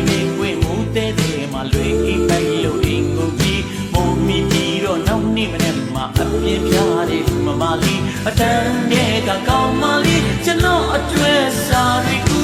လေးကွင်းမှုတဲ့တဲ့မှာလွေအိပိုက်လို့အင်ကိုကြီးမုံမီပြီးတော့နောက်နေ့မနေ့မှာအပြင်းပြတဲ့မမလေးအတန်းတဲ့ကကောင်းမလေးကျွန်တော်အကျွဲစားရီကူ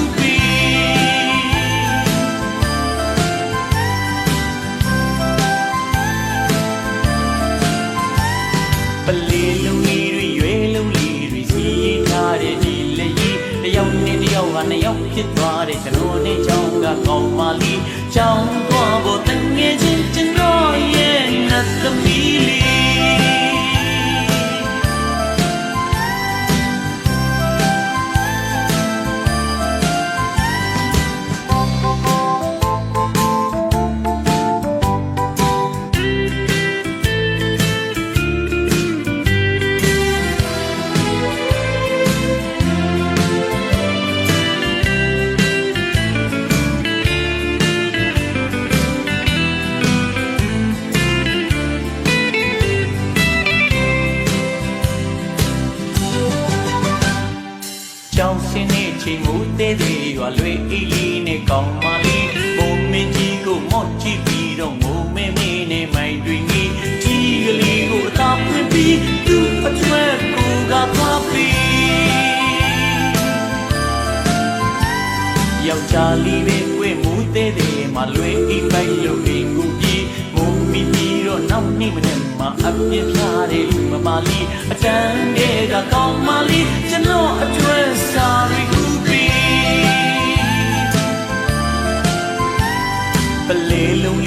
ပလေးလုံးလေးတွေရွယ်လုံးလေးတွေစီးထားတဲ့ဒီလေကြီးတယောက်နဲ့တယောက်ကနှစ်ယောက်ဖြစ်သွားတဲ့ကျွန်တော်နဲ့ချောင်းကကောင်းမလေးချောင်းသွားဖို့တငယ်ချင်းကျွန်တော်ရဲ့နတ်သမီးလေးကြောင်စင်းနေချိန်မှုသေးသေးရွာလွေအေးလေးနဲ့ကောင်းမလေးဘုံမင်းကြီးကိုမော့ကြည့်ပြီးတော့ငိုမင်းမင်းနဲ့မိုင်တွင်ကြီးကြီးကလေးကိုအသာဖွင့်ပြီးသူ့အကျွဲကိုကသွားပြီးယောက်ျားလေးပဲကွင်းမှုသေးသေးမှာလွေအေးပိုက်လို့အင်ကိုကြီးမုံမီပြီးတော့နောက်နေ့မနေ့မှာအပြင်းပြတဲ့လူမမလေးအတန်းတဲ့ကကောင်းမလေးကျွန်တော်အကျွဲစားရီကူပီပလေးလုံး